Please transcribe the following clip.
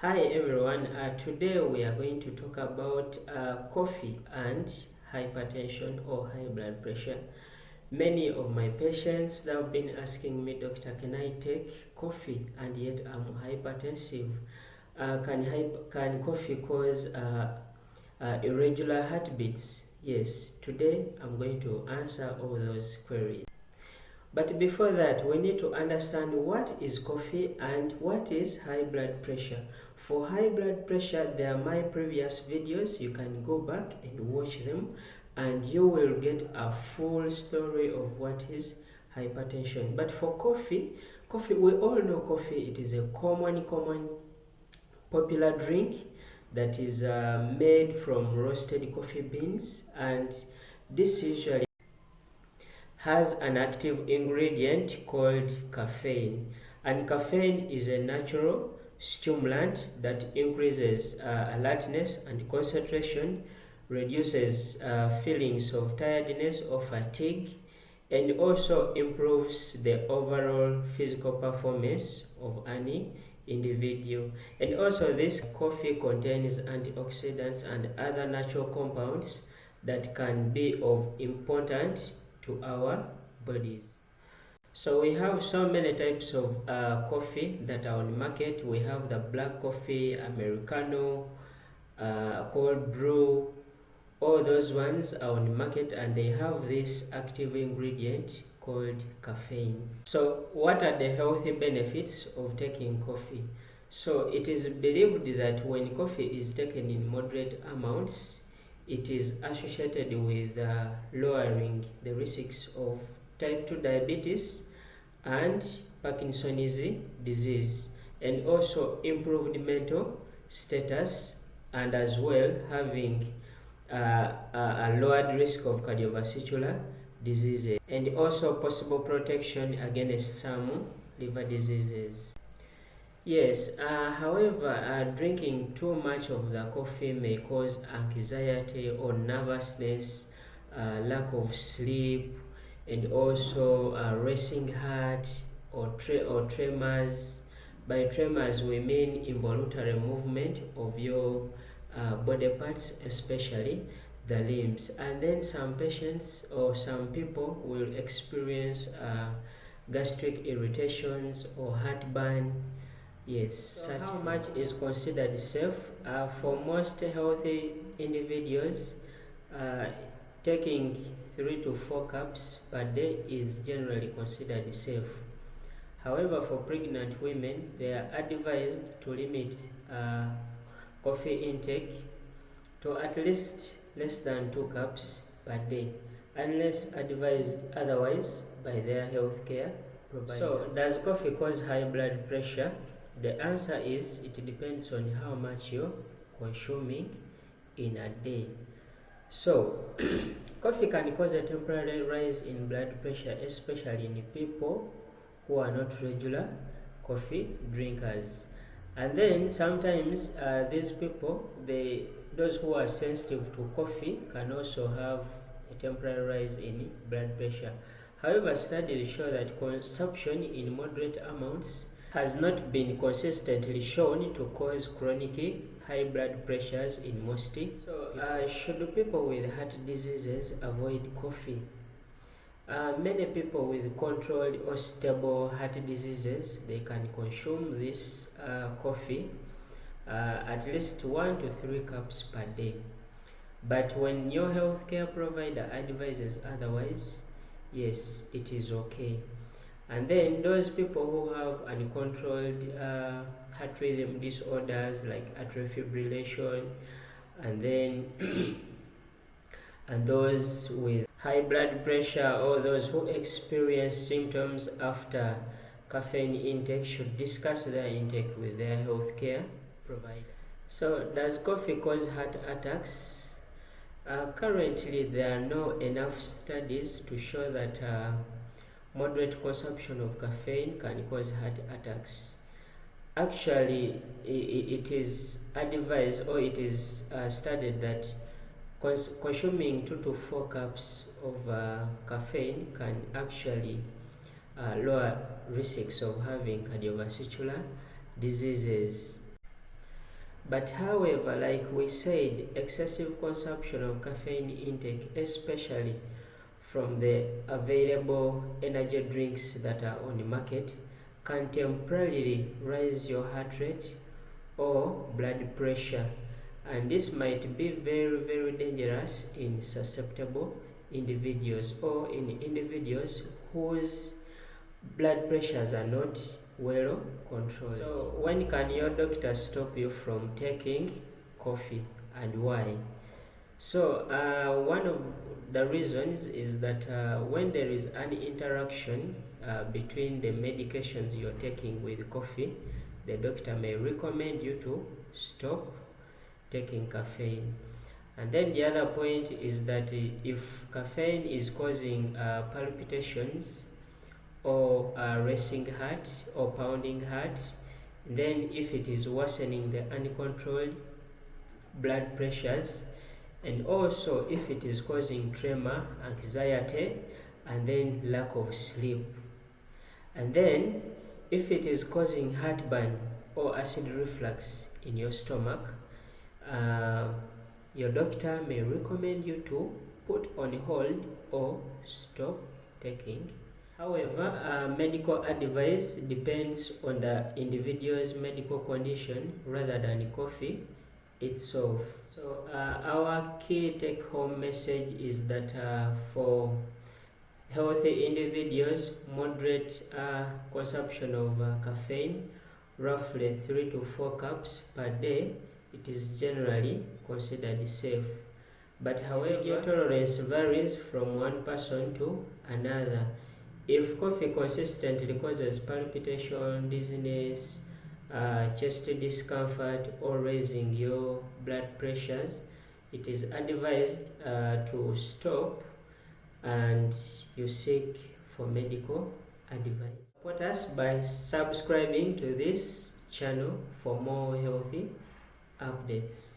Hi everyone, today we are going to talk about coffee and hypertension or high blood pressure. Many of my patients have been asking me, Doctor, can I take coffee and yet I'm hypertensive? Can coffee cause irregular heartbeats? Yes, today I'm going to answer all those queries. But before that, we need to understand what is coffee and what is high blood pressure. For high blood pressure, there are my previous videos. You can go back and watch them and you will get a full story of what is hypertension. But for coffee, we all know coffee. It is a common popular drink that is made from roasted coffee beans, and this usually has an active ingredient called caffeine, and caffeine is a natural stimulant that increases alertness and concentration, reduces feelings of tiredness or fatigue, and also improves the overall physical performance of any individual. And also this coffee contains antioxidants and other natural compounds that can be of importance to our bodies. So we have so many types of coffee that are on the market. We have the black coffee, Americano, cold brew. All those ones are on the market and they have this active ingredient called caffeine. So what are the healthy benefits of taking coffee? So it is believed that when coffee is taken in moderate amounts, it is associated with lowering the risks of type 2 diabetes and Parkinson's disease, and also improved mental status, and as well having a lowered risk of cardiovascular diseases, and also possible protection against some liver diseases. Yes, however, drinking too much of the coffee may cause anxiety or nervousness, lack of sleep, and also racing heart or tremors. By tremors, we mean involuntary movement of your body parts, especially the limbs. And then some patients or some people will experience gastric irritations or heartburn. Yes. So how much is considered safe? For most healthy individuals, uh, taking 3 to 4 cups per day is generally considered safe. However, for pregnant women, they are advised to limit coffee intake to at least less than 2 cups per day, unless advised otherwise by their healthcare provider. So, does coffee cause high blood pressure? The answer is it depends on how much you're consuming in a day. So, coffee can cause a temporary rise in blood pressure, especially in people who are not regular coffee drinkers. And then sometimes these people, those who are sensitive to coffee, can also have a temporary rise in blood pressure. However, studies show that consumption in moderate amounts has not been consistently shown to cause chronic high blood pressures in most people. So, should people with heart diseases avoid coffee? Many people with controlled or stable heart diseases, they can consume this coffee at least 1 to 3 cups per day. But when your healthcare provider advises otherwise, yes, it is okay. And then those people who have uncontrolled heart rhythm disorders like atrial fibrillation, and then and those with high blood pressure or those who experience symptoms after caffeine intake should discuss their intake with their healthcare provider. So, does coffee cause heart attacks? Currently, there are not enough studies to show that moderate consumption of caffeine can cause heart attacks. Actually, it is advised or it is studied that consuming 2 to 4 cups of caffeine can actually lower risks of having cardiovascular diseases. But however, like we said, excessive consumption of caffeine intake, especially from the available energy drinks that are on the market, can temporarily raise your heart rate or blood pressure, and this might be very dangerous in susceptible individuals or in individuals whose blood pressures are not well controlled. So when can your doctor stop you from taking coffee, and why? So one of the reasons is that when there is an interaction between the medications you're taking with coffee, the doctor may recommend you to stop taking caffeine. And then the other point is that if caffeine is causing palpitations or racing heart or pounding heart, then if it is worsening the uncontrolled blood pressures, and also if it is causing tremor, anxiety, and then lack of sleep, and then if it is causing heartburn or acid reflux in your stomach, your doctor may recommend you to put on hold or stop taking. However, medical advice depends on the individual's medical condition rather than coffee itself. So our key take-home message is that for healthy individuals, moderate consumption of caffeine, roughly 3 to 4 cups per day, it is generally considered safe. But however, your tolerance varies from one person to another. If coffee consistently causes palpitation, dizziness, chest discomfort, or raising your blood pressures, it is advised to stop and you seek for medical advice. Support us by subscribing to this channel for more healthy updates.